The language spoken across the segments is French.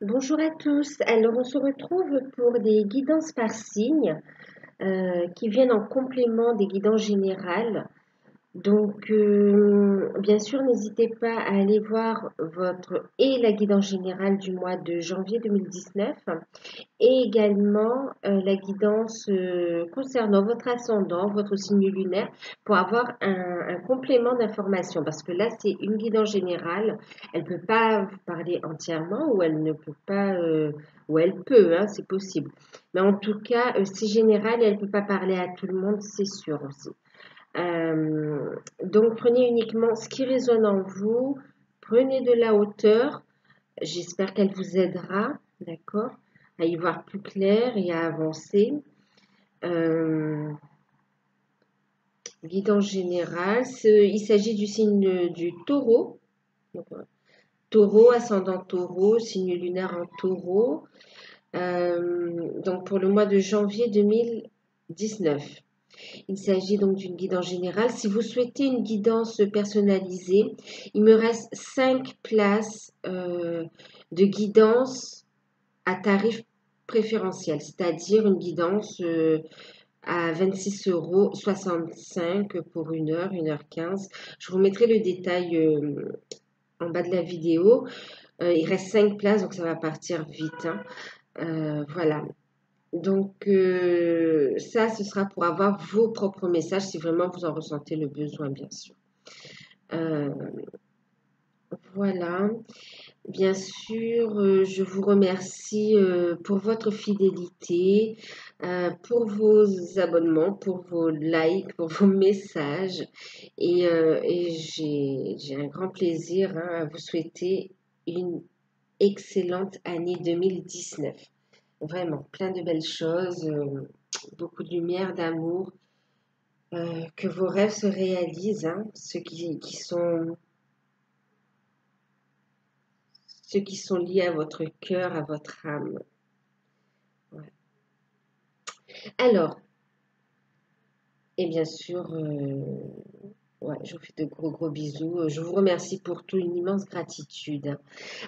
Bonjour à tous. Alors, on se retrouve pour des guidances par signe qui viennent en complément des guidances générales. Donc, bien sûr, n'hésitez pas à aller voir la guidance générale du mois de janvier 2019 et également la guidance concernant votre ascendant, votre signe lunaire, pour avoir un complément d'information. Parce que là, c'est une guidance générale. Elle ne peut pas vous parler entièrement ou elle ne peut pas, ou elle peut, hein, c'est possible. Mais en tout cas, c'est général et elle ne peut pas parler à tout le monde, c'est sûr aussi. Donc, prenez uniquement ce qui résonne en vous. Prenez de la hauteur. J'espère qu'elle vous aidera, d'accord, à y voir plus clair et à avancer. Euh, Guidance générale, il s'agit du signe du taureau. Donc, taureau, ascendant taureau, signe lunaire en taureau. Donc pour le mois de janvier 2019. Il s'agit donc d'une guidance générale. Si vous souhaitez une guidance personnalisée, il me reste 5 places de guidance à tarif préférentiel, c'est-à-dire une guidance à 26,65 € pour 1 heure, 1 h 15. Je vous mettrai le détail en bas de la vidéo. Il reste 5 places, donc ça va partir vite, hein. Voilà. Donc, ça, ce sera pour avoir vos propres messages si vraiment vous en ressentez le besoin, bien sûr. Euh, voilà. Bien sûr, je vous remercie pour votre fidélité, pour vos abonnements, pour vos likes, pour vos messages. Et j'ai un grand plaisir, hein, à vous souhaiter une excellente année 2019. Vraiment, plein de belles choses, beaucoup de lumière, d'amour, que vos rêves se réalisent, hein, ceux qui sont liés à votre cœur, à votre âme. Ouais. Alors, et bien sûr, ouais, je vous fais de gros gros bisous. Je vous remercie pour tout, une immense gratitude.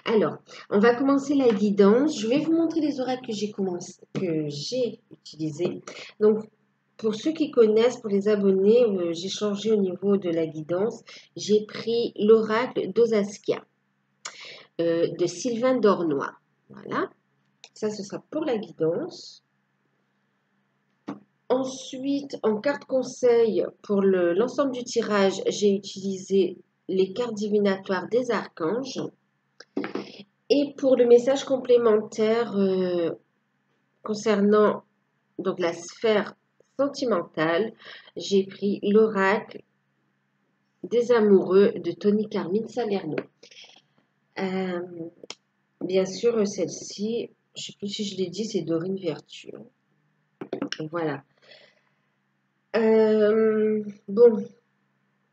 Alors, on va commencer la guidance. Je vais vous montrer les oracles que j'ai utilisés. Donc, pour ceux qui connaissent, pour les abonnés, j'ai changé au niveau de la guidance. J'ai pris l'oracle d'Osaskia de Sylvain Dornois. Voilà, ça ce sera pour la guidance. Ensuite, en carte conseil, pour l'ensemble du tirage, j'ai utilisé les cartes divinatoires des archanges. Et pour le message complémentaire concernant donc la sphère sentimentale, j'ai pris l'oracle des amoureux de Tony Carmine Salerno. Euh, Bien sûr, celle-ci, je ne sais plus si je l'ai dit, c'est Dorine Vertu. Voilà. Bon,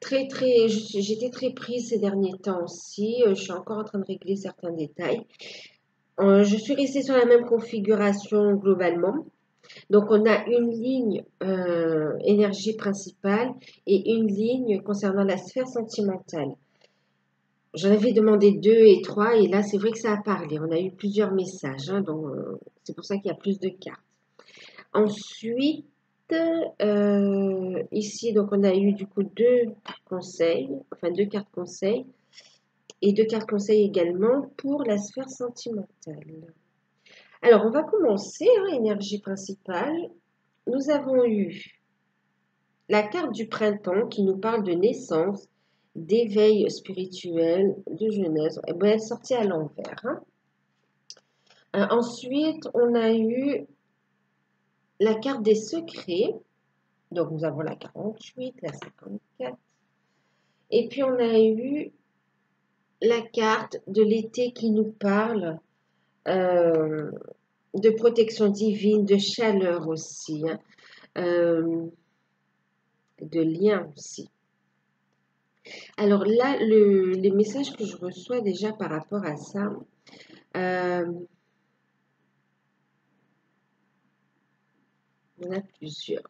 j'étais très prise ces derniers temps aussi. Je suis encore en train de régler certains détails. Je suis restée sur la même configuration globalement. Donc, on a une ligne énergie principale et une ligne concernant la sphère sentimentale. J'en avais demandé 2 et 3 et là, c'est vrai que ça a parlé. On a eu plusieurs messages, hein, donc c'est pour ça qu'il y a plus de cartes. Ensuite, ici, donc on a eu du coup 2 conseils, enfin 2 cartes conseils et 2 cartes conseils également pour la sphère sentimentale. Alors, on va commencer, hein, énergie principale. Nous avons eu la carte du printemps qui nous parle de naissance, d'éveil spirituel, de jeunesse. Eh ben, elle est sortie à l'envers, hein. Ensuite, on a eu la carte des secrets. Donc, nous avons la 48, la 54. Et puis, on a eu la carte de l'été qui nous parle euh, de protection divine, de chaleur aussi, hein, de lien aussi. Alors là, les messages que je reçois déjà par rapport à ça, il y en a plusieurs.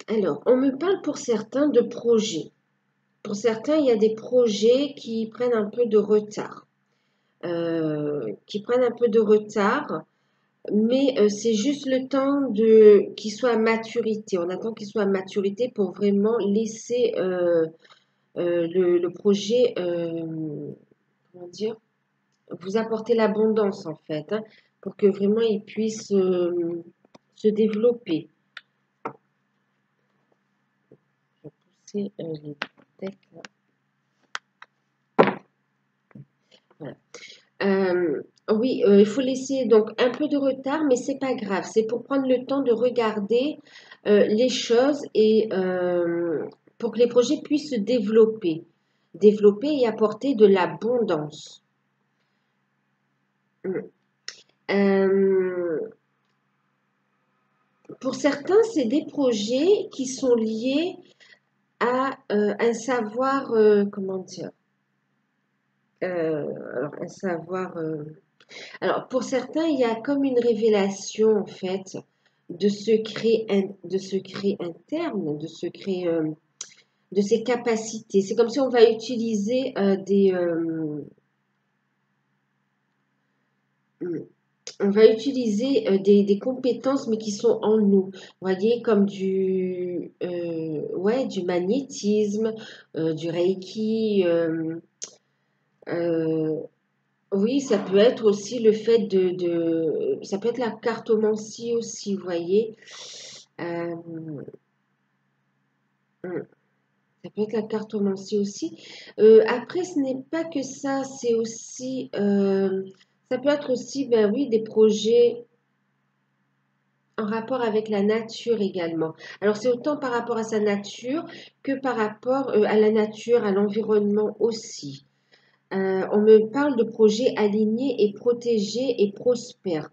Alors, on me parle pour certains de projets. Pour certains, il y a des projets qui prennent un peu de retard. Qui prennent un peu de retard, mais c'est juste le temps de qu'il soit à maturité. On attend qu'il soit à maturité pour vraiment laisser le projet, comment dire, vous apporter l'abondance en fait, hein, pour que vraiment il puisse se développer. Je vais pousser les têtes là. Voilà. Oui, il faut laisser donc un peu de retard, mais c'est pas grave. C'est pour prendre le temps de regarder les choses et pour que les projets puissent se développer et apporter de l'abondance. Mm. Euh, pour certains, c'est des projets qui sont liés à un savoir, comment dire, alors un savoir. Alors, pour certains, il y a comme une révélation, en fait, de secrets internes, de ses capacités. C'est comme si on va utiliser on va utiliser des compétences, mais qui sont en nous. Vous voyez, comme ouais, du magnétisme, du reiki. Euh, Oui, ça peut être aussi le fait ça peut être la cartomancie aussi, vous voyez. Euh, hum, ça peut être la cartomancie aussi. Après, ce n'est pas que ça, c'est aussi, ça peut être aussi, ben oui, des projets en rapport avec la nature également. Alors, c'est autant par rapport à sa nature que par rapport à la nature, à l'environnement aussi. On me parle de projets alignés et protégés et prospères.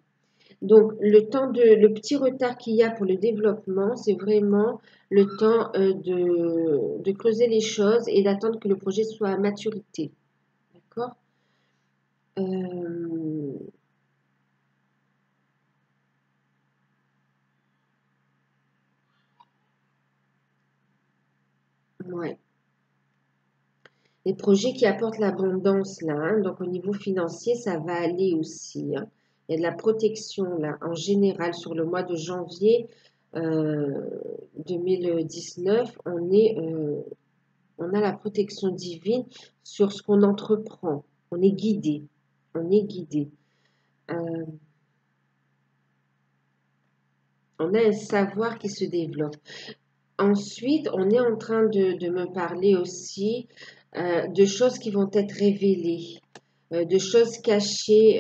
Donc, le petit retard qu'il y a pour le développement, c'est vraiment le temps de creuser les choses et d'attendre que le projet soit à maturité. D'accord? Euh, ouais. Les projets qui apportent l'abondance, là, hein, donc au niveau financier, ça va aller aussi, hein. Il y a de la protection, là, en général, sur le mois de janvier euh, 2019, on a la protection divine sur ce qu'on entreprend. On est guidé. On est guidé. Euh, on a un savoir qui se développe. Ensuite, on est en train de me parler aussi de choses qui vont être révélées, de choses cachées,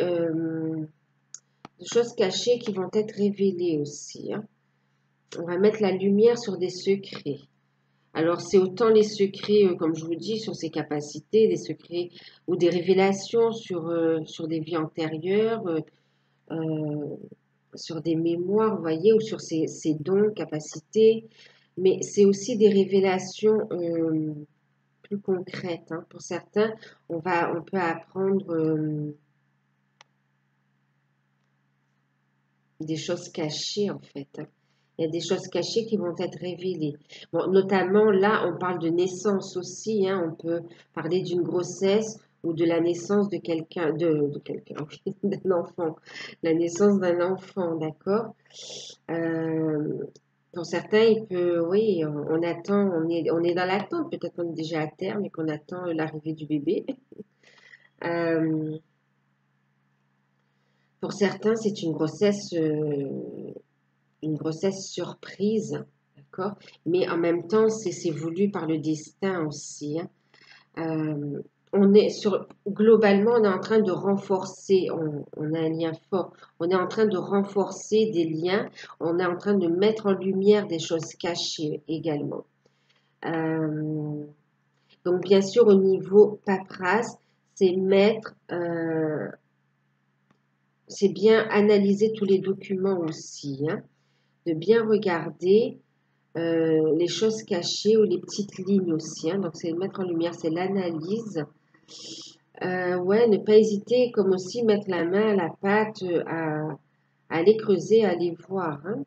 qui vont être révélées aussi, hein. On va mettre la lumière sur des secrets. Alors, c'est autant les secrets, comme je vous dis, sur ses capacités, des secrets ou des révélations sur des vies antérieures, euh, sur des mémoires, vous voyez, ou sur ses dons, capacités. Mais c'est aussi des révélations plus concrètes, hein. Pour certains, on peut apprendre des choses cachées, en fait, hein. Il y a des choses cachées qui vont être révélées. Bon, notamment, là, on parle de naissance aussi, hein. On peut parler d'une grossesse ou de la naissance de quelqu'un, de quelqu'un, oui, d'un enfant. La naissance d'un enfant, d'accord? Euh, pour certains, oui, on attend, on est dans l'attente. Peut-être qu'on est déjà à terme et qu'on attend l'arrivée du bébé. Euh, pour certains, c'est une grossesse surprise, d'accord? Mais en même temps, c'est voulu par le destin aussi, hein. Euh, globalement, on est en train de renforcer, on a un lien fort, on est en train de renforcer des liens, on est en train de mettre en lumière des choses cachées également. Euh, donc, bien sûr, au niveau paperasse, c'est c'est bien analyser tous les documents aussi, hein, de bien regarder les choses cachées ou les petites lignes aussi, hein. Donc, c'est mettre en lumière, c'est l'analyse. Ouais, ne pas hésiter, comme aussi mettre la main à la pâte, à aller creuser, à aller voir, hein.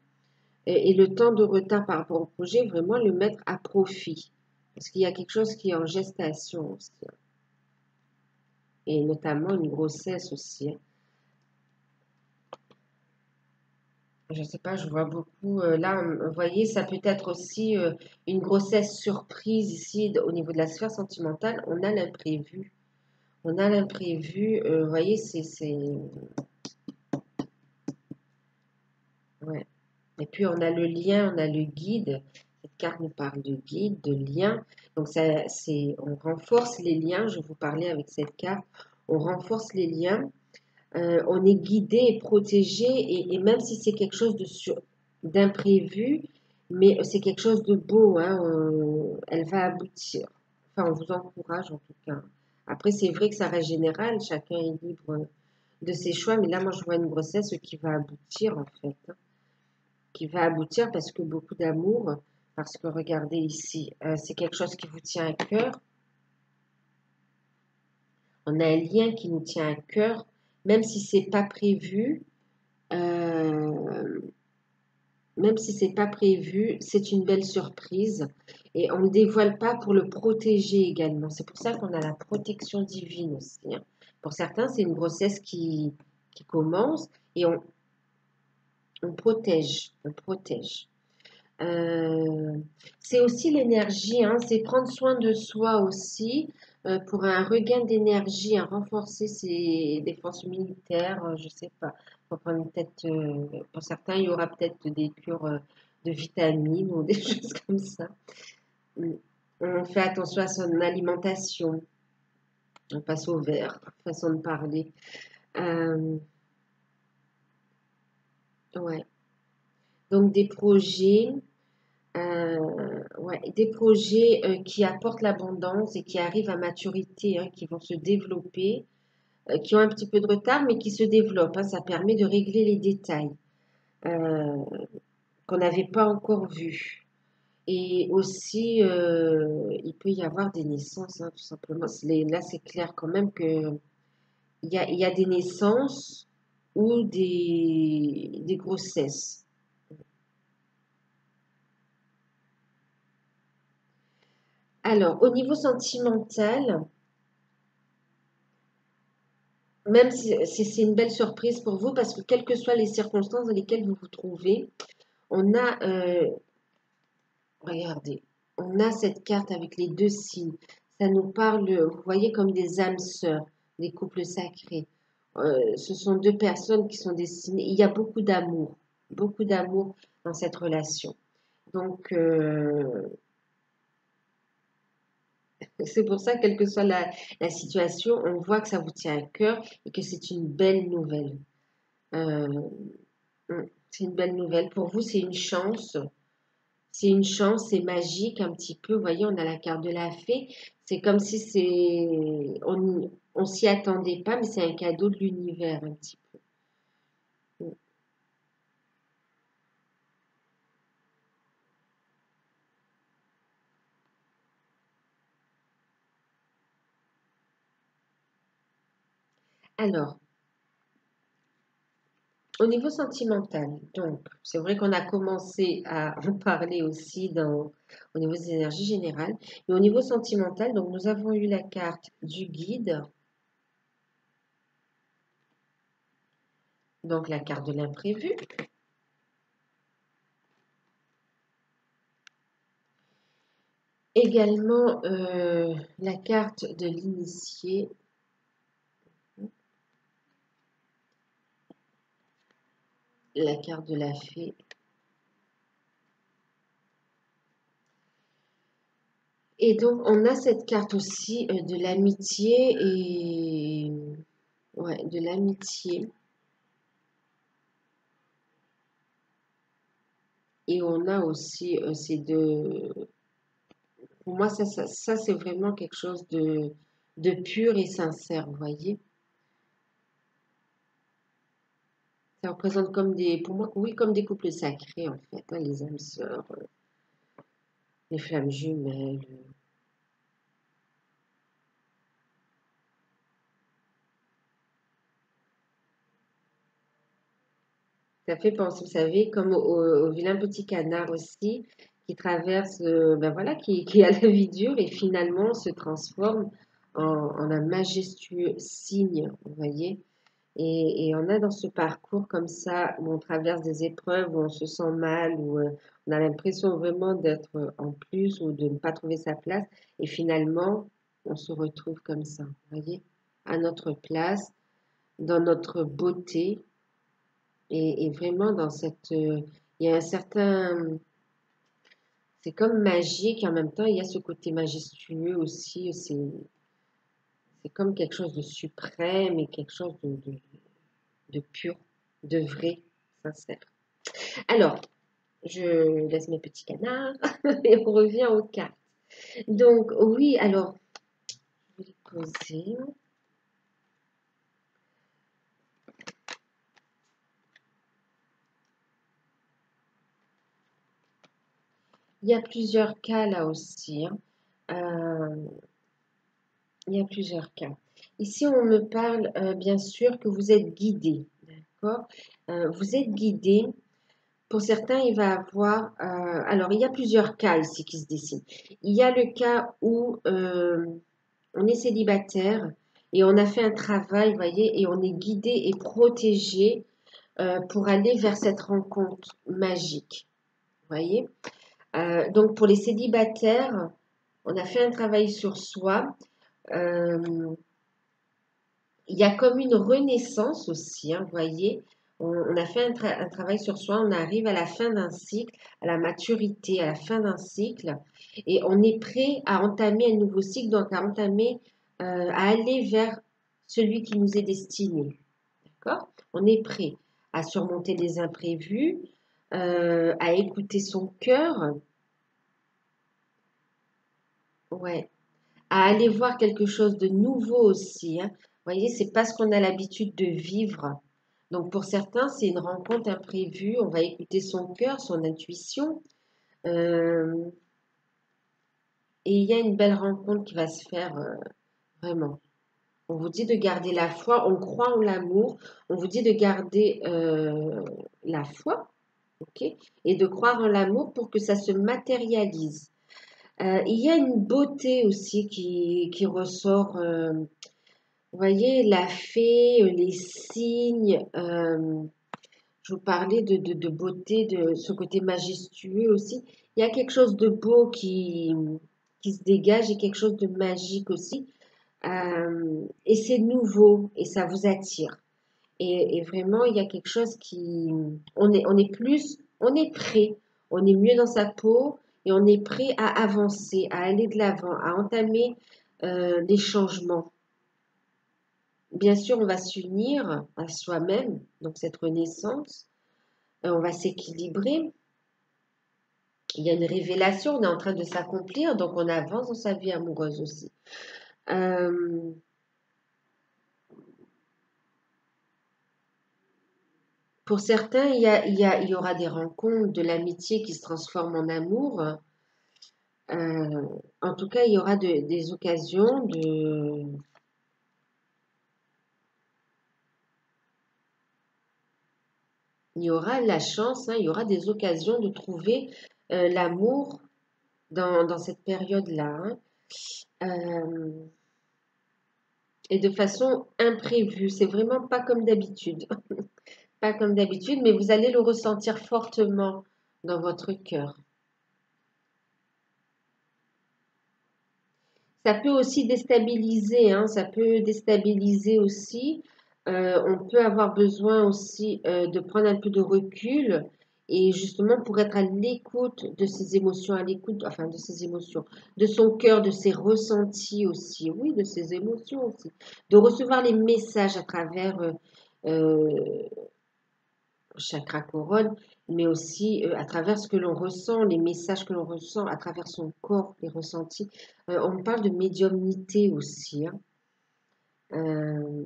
Et le temps de retard par rapport au projet, vraiment le mettre à profit. Parce qu'il y a quelque chose qui est en gestation aussi, hein, et notamment une grossesse aussi, hein. Je sais pas, je vois beaucoup. Là, vous voyez, ça peut être aussi une grossesse surprise ici au niveau de la sphère sentimentale. On a l'imprévu. On a l'imprévu. Vous voyez, ouais. Et puis on a le lien, on a le guide. Cette carte nous parle de guide, de lien. Donc on renforce les liens. Je vous parlais avec cette carte. On renforce les liens. On est guidé et protégé. Et même si c'est quelque chose d'imprévu, mais c'est quelque chose de beau, hein, elle va aboutir. Enfin, on vous encourage en tout cas. Après, c'est vrai que ça reste général. Chacun est libre de ses choix. Mais là, moi, je vois une grossesse qui va aboutir en fait, hein, qui va aboutir parce que beaucoup d'amour, parce que regardez ici, c'est quelque chose qui vous tient à cœur. On a un lien qui nous tient à cœur, même si c'est pas prévu, euh, même si c'est pas prévu, c'est une belle surprise et on ne le dévoile pas pour le protéger également. C'est pour ça qu'on a la protection divine aussi, hein. Pour certains, c'est une grossesse qui commence et on protège, on protège. Euh, c'est aussi l'énergie, hein, c'est prendre soin de soi aussi pour un regain d'énergie, à renforcer ses défenses militaires, je sais pas. Pour prendre peut-être, pour certains, il y aura peut-être des cures de vitamines ou des choses comme ça. Mm. On fait attention à son alimentation. On passe au vert, façon de parler. Euh, ouais. Donc des projets. Ouais, des projets qui apportent l'abondance et qui arrivent à maturité, hein, qui vont se développer, qui ont un petit peu de retard, mais qui se développent, hein. Ça permet de régler les détails euh, qu'on n'avait pas encore vus. Et aussi, il peut y avoir des naissances, hein, tout simplement. Là, c'est clair quand même que il y a des naissances ou des grossesses. Alors, au niveau sentimental, même si c'est une belle surprise pour vous, parce que quelles que soient les circonstances dans lesquelles vous vous trouvez, on a, regardez, on a cette carte avec les deux signes. Ça nous parle, vous voyez, comme des âmes sœurs, des couples sacrés. Ce sont deux personnes qui sont destinées. Il y a beaucoup d'amour dans cette relation. Donc, c'est pour ça, quelle que soit la situation, on voit que ça vous tient à cœur et que c'est une belle nouvelle. Euh, c'est une belle nouvelle. Pour vous, c'est une chance. C'est une chance, c'est magique un petit peu. Vous voyez, on a la carte de la fée. C'est comme si on s'y attendait pas, mais c'est un cadeau de l'univers un petit peu. Alors, au niveau sentimental, donc, c'est vrai qu'on a commencé à en parler aussi au niveau des énergies générales. Mais au niveau sentimental, donc, nous avons eu la carte du guide, donc la carte de l'imprévu. Également, la carte de l'initié, la carte de la fée. Et donc, on a cette carte aussi de l'amitié et ouais, de l'amitié. Et on a aussi ces deux. Pour moi, ça c'est vraiment quelque chose de pur et sincère, vous voyez. Ça représente comme pour moi, oui, comme des couples sacrés en fait, hein, les âmes sœurs, les flammes jumelles. Ça fait penser, vous savez, comme au vilain petit canard aussi, qui traverse, ben voilà, qui a la vie dure et finalement se transforme en un majestueux cygne, vous voyez. Et on a dans ce parcours comme ça, où on traverse des épreuves, où on se sent mal, où on a l'impression vraiment d'être en plus ou de ne pas trouver sa place. Et finalement, on se retrouve comme ça, vous voyez, à notre place, dans notre beauté et vraiment dans cette... il y a un certain... C'est comme magique, et en même temps, il y a ce côté majestueux aussi. C'est comme quelque chose de suprême et quelque chose de pur, de vrai, sincère. Alors, je laisse mes petits canards et on revient aux cartes. Donc, oui, alors, je vais les poser. Il y a plusieurs cas là aussi, hein. Euh, il y a plusieurs cas. Ici, on me parle bien sûr que vous êtes guidé, d'accord? Vous êtes guidé. Pour certains, il va avoir... alors, il y a plusieurs cas ici qui se dessinent. Il y a le cas où on est célibataire et on a fait un travail, vous voyez, et on est guidé et protégé pour aller vers cette rencontre magique, vous voyez. Donc, pour les célibataires, on a fait un travail sur soi. Euh, il y a comme une renaissance aussi, hein, vous voyez. On a fait un travail sur soi, on arrive à la fin d'un cycle, à la maturité, à la fin d'un cycle, et on est prêt à entamer un nouveau cycle, donc à entamer, à aller vers celui qui nous est destiné. D'accord? On est prêt à surmonter les imprévus, à écouter son cœur, ouais, à aller voir quelque chose de nouveau aussi, hein. Vous voyez, c'est pas ce qu'on a l'habitude de vivre. Donc pour certains, c'est une rencontre imprévue. On va écouter son cœur, son intuition. euh, et il y a une belle rencontre qui va se faire vraiment. On vous dit de garder la foi. On croit en l'amour. On vous dit de garder la foi, ok, et de croire en l'amour pour que ça se matérialise. Il y a une beauté aussi qui ressort. Vous voyez, la fée, les signes, je vous parlais de beauté, de ce côté majestueux aussi. Il y a quelque chose de beau qui se dégage et quelque chose de magique aussi. Et c'est nouveau et ça vous attire. Et vraiment, il y a quelque chose qui... on est plus, on est prêt, on est mieux dans sa peau et on est prêt à avancer, à aller de l'avant, à entamer des changements. Bien sûr, on va s'unir à soi-même, donc cette renaissance, on va s'équilibrer. Il y a une révélation, on est en train de s'accomplir, donc on avance dans sa vie amoureuse aussi. Euh, pour certains, il y aura des rencontres, de l'amitié qui se transforme en amour. Euh, en tout cas, il y aura des occasions il y aura la chance, hein, il y aura des occasions de trouver l'amour dans cette période-là, hein. Euh, et de façon imprévue. C'est vraiment pas comme d'habitude. Pas comme d'habitude, mais vous allez le ressentir fortement dans votre cœur. Ça peut aussi déstabiliser, hein, ça peut déstabiliser aussi. On peut avoir besoin aussi de prendre un peu de recul et justement pour être à l'écoute de ses émotions, à l'écoute, enfin de ses émotions, de son cœur, de ses ressentis aussi, oui, de ses émotions aussi, de recevoir les messages à travers euh, chakra couronne, mais aussi à travers ce que l'on ressent, les messages que l'on ressent, à travers son corps, les ressentis. On parle de médiumnité aussi, hein. Euh,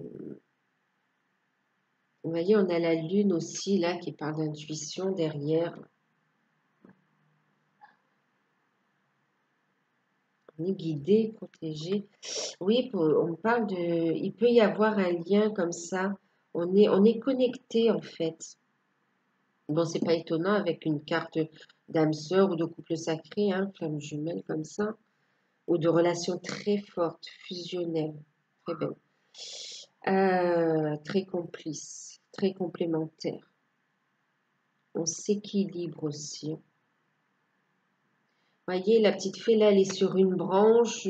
vous voyez, on a la lune aussi, là, qui parle d'intuition derrière. On est guidé, protégé. Oui, on parle de... Il peut y avoir un lien comme ça. On est connecté, en fait. Bon, c'est pas étonnant avec une carte d'âme sœur ou de couple sacré, hein, flamme jumelle comme ça, ou de relations très fortes, fusionnelles, très belles, très complices, très complémentaires. On s'équilibre aussi. Vous voyez, la petite fée là, elle est sur une branche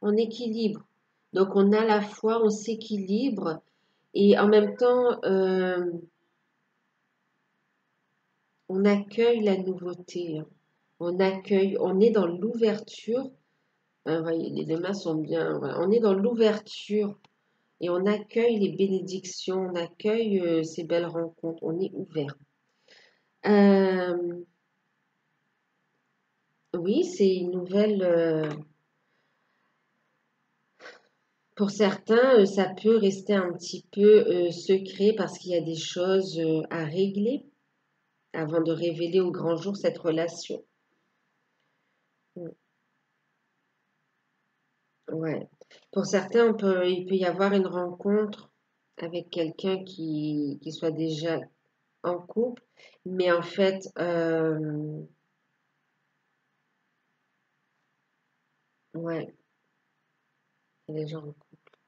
en équilibre. Donc on a la foi, on s'équilibre et en même temps, on accueille la nouveauté, hein. On accueille, on est dans l'ouverture. Voyez, les deux mains sont bien. Voilà. On est dans l'ouverture et on accueille les bénédictions, on accueille ces belles rencontres, on est ouvert. Euh, oui, c'est une nouvelle. Pour certains, ça peut rester un petit peu secret parce qu'il y a des choses à régler avant de révéler au grand jour cette relation. Mm. Ouais. Pour certains, il peut y avoir une rencontre avec quelqu'un qui soit déjà en couple, mais en fait, ouais, il y a des gens en couple.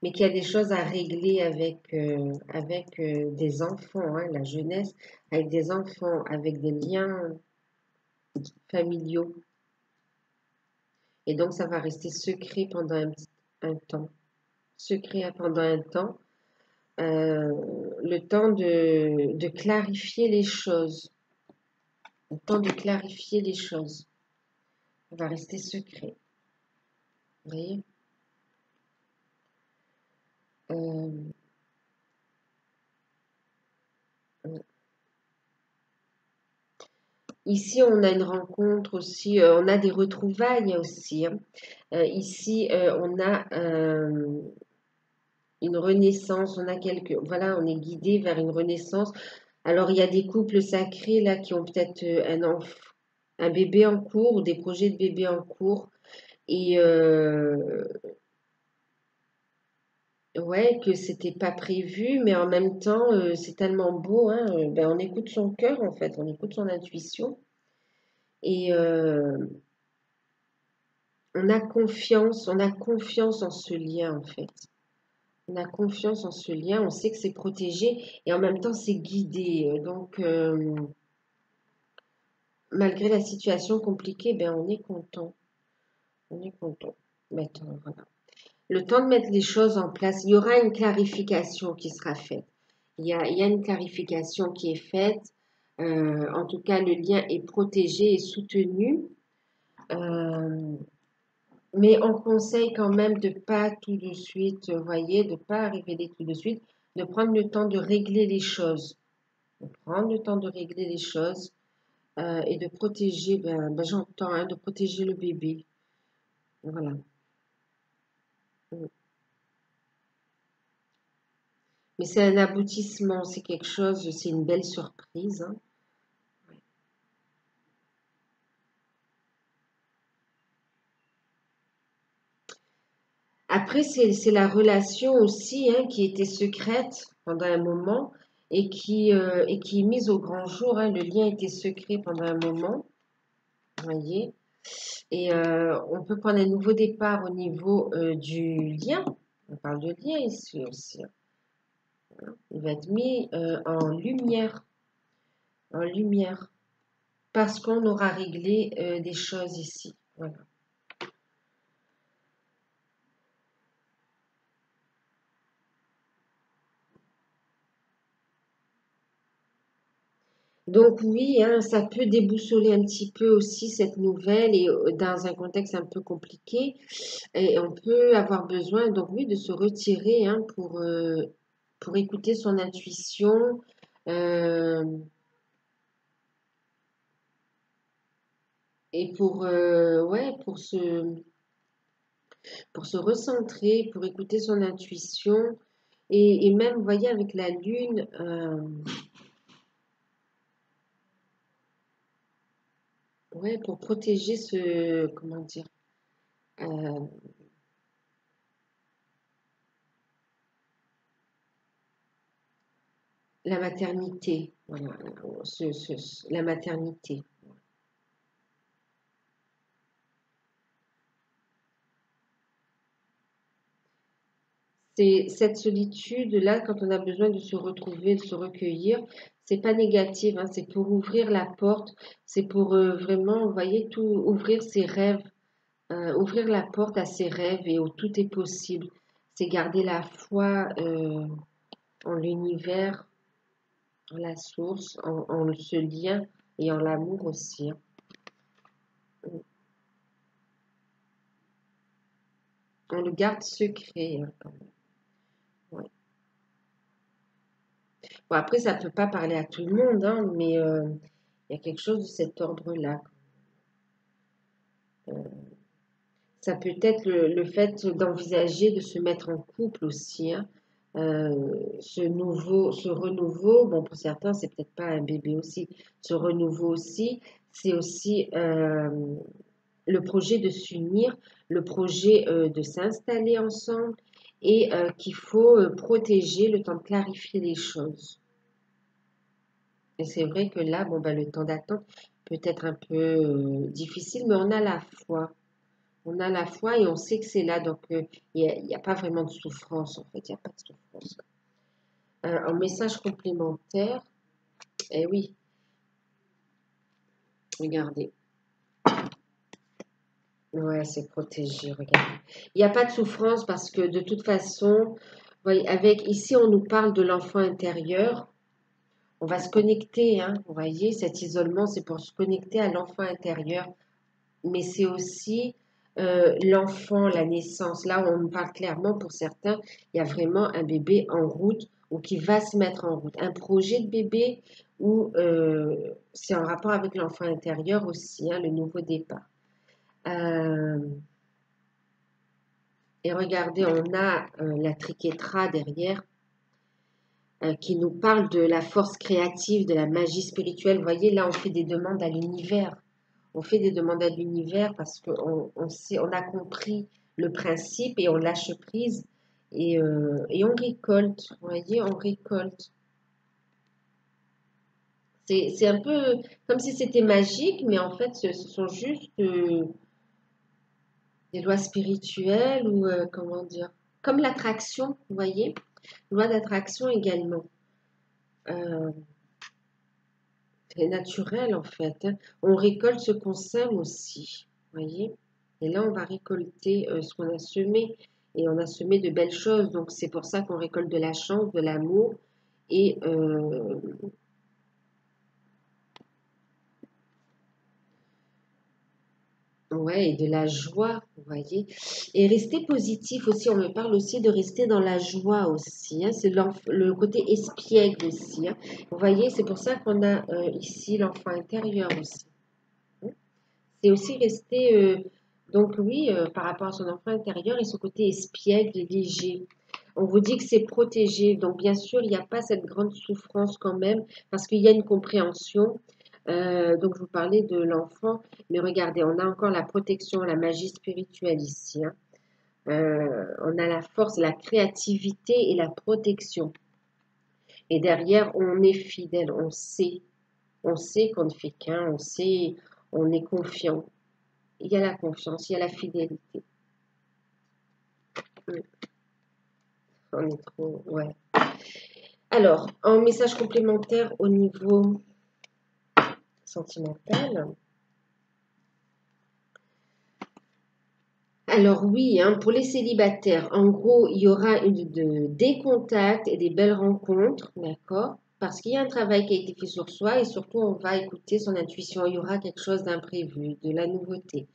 Mais qu'il y a des choses à régler avec des enfants, hein, la jeunesse, avec des enfants, avec des liens familiaux. Et donc, ça va rester secret pendant un temps. Secret pendant un temps. Le temps de clarifier les choses. Le temps de clarifier les choses. Ça va rester secret. Vous voyez? Euh, Ici, on a une rencontre aussi, on a des retrouvailles aussi, hein. Ici, on a une renaissance, on a voilà, on est guidé vers une renaissance. Alors, il y a des couples sacrés là qui ont peut-être un bébé en cours ou des projets de bébé en cours. Et ouais, que c'était pas prévu, mais en même temps, c'est tellement beau, hein, ben, on écoute son cœur en fait, on écoute son intuition. Et on a confiance en ce lien en fait. On a confiance en ce lien, on sait que c'est protégé et en même temps c'est guidé. Donc, malgré la situation compliquée, ben, on est content. On est content. Maintenant, voilà. Le temps de mettre les choses en place, il y aura une clarification qui sera faite. Il y a une clarification qui est faite. En tout cas, le lien est protégé et soutenu. Euh, Mais on conseille quand même de pas tout de suite, vous voyez, de pas révéler tout de suite, de prendre le temps de régler les choses, de prendre le temps de régler les choses et de protéger, ben, j'entends, hein, de protéger le bébé. Voilà. Mm. Mais c'est un aboutissement, c'est quelque chose, c'est une belle surprise, hein. Après, c'est la relation aussi hein, qui était secrète pendant un moment et qui est mise au grand jour, hein. Le lien était secret pendant un moment, vous voyez. Et on peut prendre un nouveau départ au niveau du lien. On parle de lien ici aussi, hein. Il va être mis en lumière, en lumière, parce qu'on aura réglé des choses ici. Voilà. Donc oui, hein, ça peut déboussoler un petit peu aussi cette nouvelle et dans un contexte un peu compliqué. Et on peut avoir besoin, donc oui, de se retirer hein, pour écouter son intuition. euh, et ouais, pour se recentrer, pour écouter son intuition. Et même, vous voyez, avec la lune, ouais, pour protéger comment dire, euh, la maternité, voilà, la maternité. C'est cette solitude-là, quand on a besoin de se retrouver, de se recueillir, c'est pas négatif, hein, c'est pour ouvrir la porte, c'est pour vraiment, vous voyez, tout ouvrir ses rêves, ouvrir la porte à ses rêves et où tout est possible. C'est garder la foi en l'univers, en la source, en ce lien et en l'amour aussi, hein. On le garde secret, hein, quand même. Ouais. Bon, après, ça peut pas parler à tout le monde, hein, mais il y a quelque chose de cet ordre-là. Ça peut être le fait d'envisager de se mettre en couple aussi, hein. Ce renouveau, bon, pour certains, c'est peut-être pas un bébé aussi. Ce renouveau aussi, c'est aussi le projet de s'unir, le projet de s'installer ensemble et qu'il faut protéger le temps de clarifier les choses. Et c'est vrai que là, bon, ben, le temps d'attente peut être un peu difficile, mais on a la foi. On a la foi et on sait que c'est là. Donc, il n'y a pas vraiment de souffrance, en fait. Il n'y a pas de souffrance. En message complémentaire, eh oui, regardez. Ouais, c'est protégé, regardez. Il n'y a pas de souffrance parce que de toute façon, voyez, avec ici, on nous parle de l'enfant intérieur. On va se connecter, hein, vous voyez, cet isolement, c'est pour se connecter à l'enfant intérieur. Mais c'est aussi l'enfant, la naissance. Là, on parle clairement pour certains, il y a vraiment un bébé en route ou qui va se mettre en route. Un projet de bébé ou c'est en rapport avec l'enfant intérieur aussi, hein, le nouveau départ. Euh, et regardez, on a la triquetra derrière qui nous parle de la force créative, de la magie spirituelle. Vous voyez, là, on fait des demandes à l'univers. On fait des demandes à l'univers parce qu'on sait, on a compris le principe et on lâche prise et on récolte. Vous voyez, on récolte. C'est un peu comme si c'était magique, mais en fait, ce sont juste des lois spirituelles ou comment dire, comme l'attraction, vous voyez, loi d'attraction également. Euh, c'est naturel en fait, hein. On récolte ce qu'on sème aussi, vous voyez. Et là, on va récolter ce qu'on a semé. Et on a semé de belles choses. Donc, c'est pour ça qu'on récolte de la chance, de l'amour et, ouais, et de la joie, vous voyez. Et rester positif aussi. On me parle aussi de rester dans la joie aussi, hein. C'est le côté espiègle aussi, hein. Vous voyez, c'est pour ça qu'on a ici l'enfant intérieur aussi, hein. C'est aussi rester, donc oui, par rapport à son enfant intérieur et son côté espiègle et léger. On vous dit que c'est protégé, donc bien sûr, il n'y a pas cette grande souffrance quand même, parce qu'il y a une compréhension. Donc, je vous parlais de l'enfant, mais regardez, on a encore la protection, la magie spirituelle ici, hein. On a la force, la créativité et la protection. Et derrière, on est fidèle, on sait qu'on ne fait qu'un, on sait, on est confiant. Il y a la confiance, il y a la fidélité. Mm. On est trop, ouais. Alors, en message complémentaire au niveau sentimental. Alors oui, hein, pour les célibataires, en gros, il y aura des contacts et des belles rencontres, d'accord? Parce qu'il y a un travail qui a été fait sur soi et surtout on va écouter son intuition. Il y aura quelque chose d'imprévu, de la nouveauté.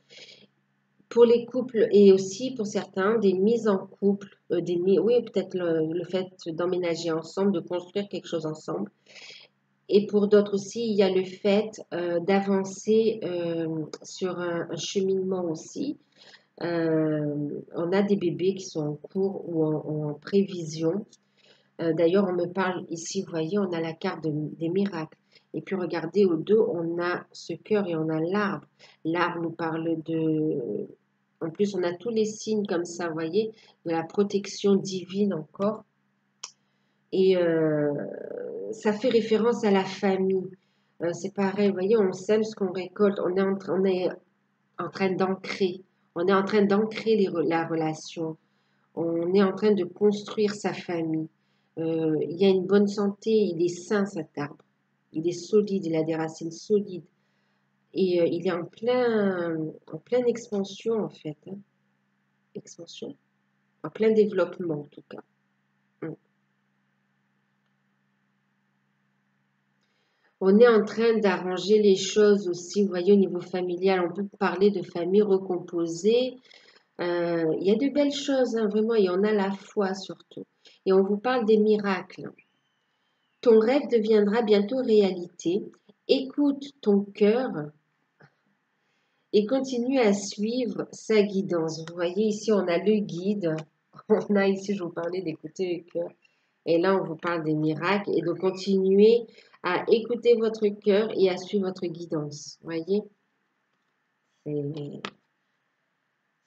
Pour les couples et aussi pour certains, des mises en couple, oui, peut-être le fait d'emménager ensemble, de construire quelque chose ensemble. Et pour d'autres aussi, il y a le fait d'avancer sur un cheminement aussi. On a des bébés qui sont en cours ou en prévision. D'ailleurs, on me parle ici, vous voyez, on a la carte des miracles. Et puis regardez, au dos, on a ce cœur et on a l'arbre. L'arbre nous parle de... En plus, on a tous les signes comme ça, vous voyez, de la protection divine encore. Et ça fait référence à la famille. C'est pareil, vous voyez, on sème ce qu'on récolte. On est en train d'ancrer. On est en train d'ancrer la relation. On est en train de construire sa famille. Il y a une bonne santé, il est sain cet arbre. Il est solide, il a des racines solides. Et il est en pleine expansion en fait. Hein. Expansion. En plein développement en tout cas. Mm. On est en train d'arranger les choses aussi, vous voyez, au niveau familial. On peut parler de famille recomposée. Il y a de belles choses, hein, vraiment, et on a la foi surtout. Et on vous parle des miracles. Ton rêve deviendra bientôt réalité. Écoute ton cœur et continue à suivre sa guidance. Vous voyez, ici, on a le guide. On a ici, je vous parlais d'écouter le cœur. Et là, on vous parle des miracles et de continuer à écouter votre cœur et à suivre votre guidance. Vous voyez, c'est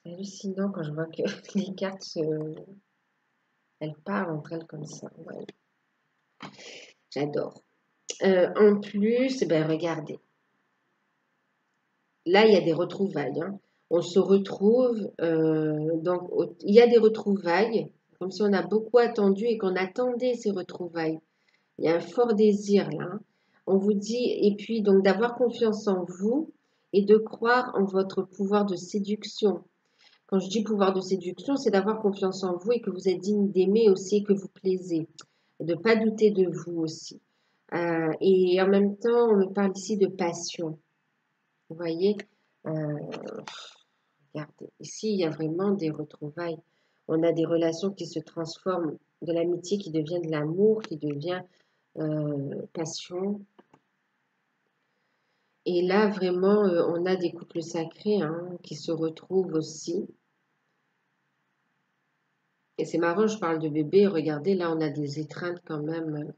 hallucinant quand je vois que les cartes, elles parlent entre elles comme ça. Ouais. J'adore. En plus, ben regardez. Là, il y a des retrouvailles. Hein. On se retrouve, donc il y a des retrouvailles, comme si on a beaucoup attendu et qu'on attendait ces retrouvailles. Il y a un fort désir là. Hein. On vous dit, et puis donc d'avoir confiance en vous et de croire en votre pouvoir de séduction. Quand je dis pouvoir de séduction, c'est d'avoir confiance en vous et que vous êtes digne d'aimer aussi et que vous plaisez. De ne pas douter de vous aussi. Et en même temps, on me parle ici de passion. Vous voyez, euh, regardez, ici, il y a vraiment des retrouvailles. On a des relations qui se transforment, de l'amitié qui devient de l'amour, qui devient passion. Et là, vraiment, on a des couples sacrés hein, qui se retrouvent aussi. Et c'est marrant, je parle de bébé. Regardez, là, on a des étreintes quand même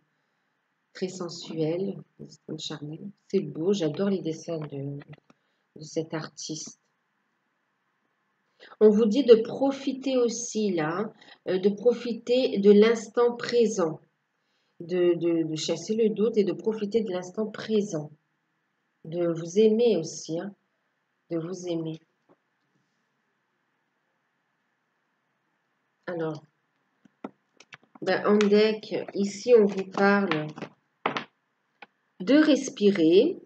très sensuelles, des étreintes charnelles. C'est beau, j'adore les dessins de cet artiste. On vous dit de profiter aussi là, de profiter de l'instant présent, de chasser le doute et de profiter de l'instant présent, de vous aimer aussi, hein, de vous aimer. Alors, ben, en deck, ici on vous parle de respirer,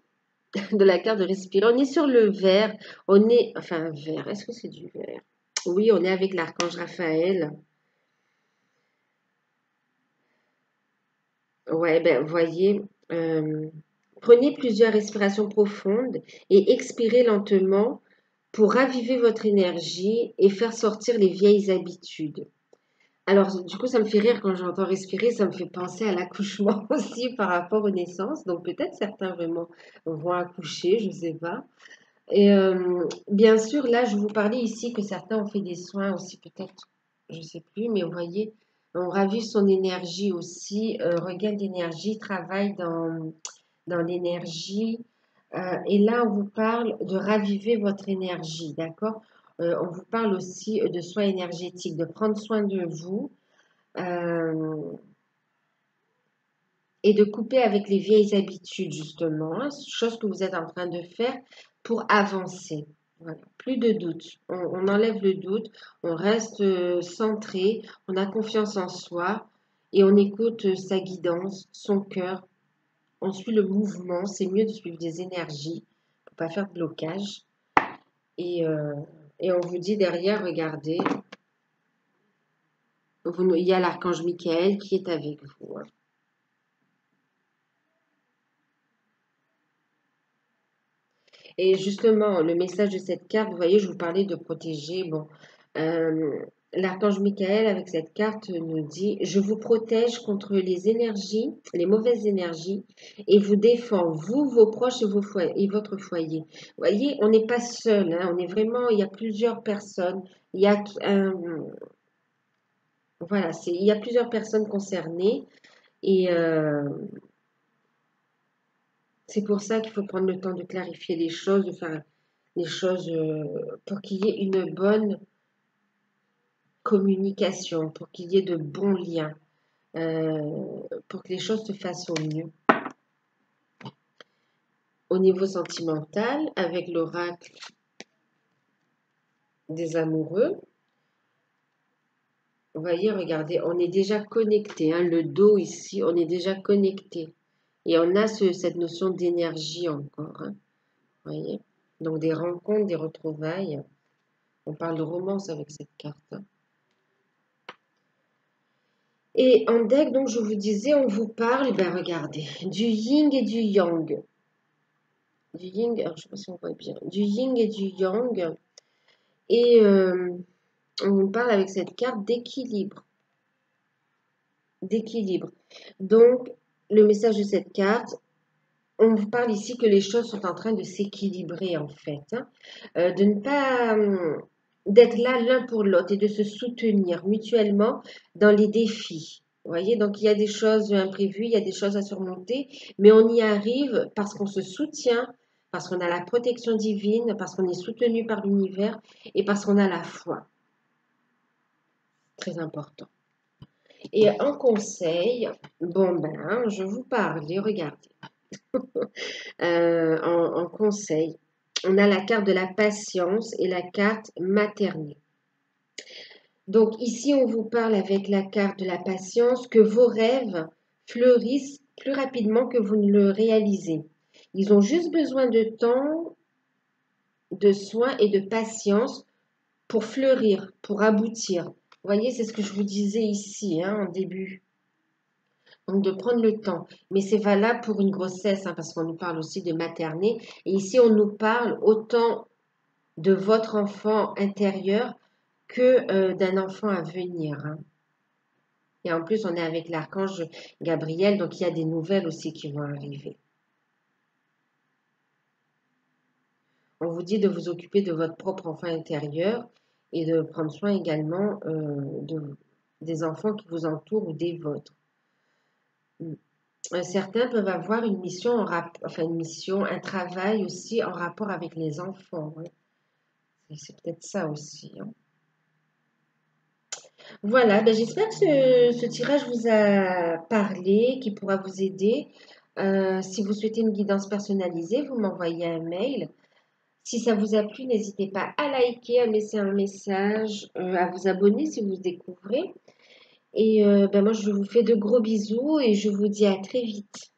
de la carte de respirer. On est sur le vert, on est, enfin vert, est-ce que c'est du vert? Oui, on est avec l'archange Raphaël. Ouais, ben, voyez, prenez plusieurs respirations profondes et expirez lentement pour raviver votre énergie et faire sortir les vieilles habitudes. Alors, du coup, ça me fait rire quand j'entends respirer, ça me fait penser à l'accouchement aussi par rapport aux naissances. Donc, peut-être certains vraiment vont accoucher, je ne sais pas. Et bien sûr, là, je vous parlais ici que certains ont fait des soins aussi, peut-être, je ne sais plus, mais vous voyez, on ravive son énergie aussi, regain d'énergie, travaille dans l'énergie. Et là, on vous parle de raviver votre énergie, d'accord? On vous parle aussi de soins énergétiques, de prendre soin de vous euh, et de couper avec les vieilles habitudes, justement, hein, chose que vous êtes en train de faire pour avancer. Voilà. Plus de doute. On enlève le doute, on reste centré, on a confiance en soi et on écoute sa guidance, son cœur. On suit le mouvement. C'est mieux de suivre des énergies pour pas faire de blocage. Et, euh, et on vous dit derrière, regardez, il y a l'archange Michael qui est avec vous. Hein. Et justement, le message de cette carte, vous voyez, je vous parlais de protéger. Bon, euh, l'archange Michael, avec cette carte, nous dit, je vous protège contre les énergies, les mauvaises énergies, et vous défends, vous, vos proches et, et votre foyer. Vous voyez, on n'est pas seul, hein, on est vraiment, il y a plusieurs personnes, il y a voilà, il y a plusieurs personnes concernées, et c'est pour ça qu'il faut prendre le temps de clarifier les choses, de faire les choses pour qu'il y ait une bonne communication, pour qu'il y ait de bons liens. pour que les choses se fassent au mieux. Au niveau sentimental, avec l'oracle des amoureux, vous voyez, regardez, on est déjà connecté, hein, le dos ici, on est déjà connecté. Et on a cette notion d'énergie encore, hein, vous voyez. Donc des rencontres, des retrouvailles. On parle de romance avec cette carte, hein. Et en deck, donc je vous disais, on vous parle, ben regardez, du yin et du yang. Du yin, alors je ne sais pas si on voit bien, du yin et du yang. Et on vous parle avec cette carte d'équilibre. D'équilibre. Donc, le message de cette carte, on vous parle ici que les choses sont en train de s'équilibrer en fait, hein. De ne pas d'être là l'un pour l'autre et de se soutenir mutuellement dans les défis. Vous voyez, donc il y a des choses imprévues, il y a des choses à surmonter, mais on y arrive parce qu'on se soutient, parce qu'on a la protection divine, parce qu'on est soutenu par l'univers et parce qu'on a la foi. Très important. Et en conseil, bon ben, je vous parle, regardez. En conseil, on a la carte de la patience et la carte maternelle. Donc ici, on vous parle avec la carte de la patience que vos rêves fleurissent plus rapidement que vous ne le réalisez. Ils ont juste besoin de temps, de soins et de patience pour fleurir, pour aboutir. Vous voyez, c'est ce que je vous disais ici, hein, en début. Donc de prendre le temps. Mais c'est valable pour une grossesse, hein, parce qu'on nous parle aussi de materner. Et ici, on nous parle autant de votre enfant intérieur que d'un enfant à venir, hein. Et en plus, on est avec l'archange Gabriel, donc il y a des nouvelles aussi qui vont arriver. On vous dit de vous occuper de votre propre enfant intérieur et de prendre soin également des enfants qui vous entourent ou des vôtres. Certains peuvent avoir une mission, un travail aussi en rapport avec les enfants, hein. C'est peut-être ça aussi, hein. Voilà, ben j'espère que ce tirage vous a parlé, qui pourra vous aider. Si vous souhaitez une guidance personnalisée, vous m'envoyez un mail. Si ça vous a plu, n'hésitez pas à liker, à me laisser un message, à vous abonner si vous découvrez. Et ben moi, je vous fais de gros bisous et je vous dis à très vite.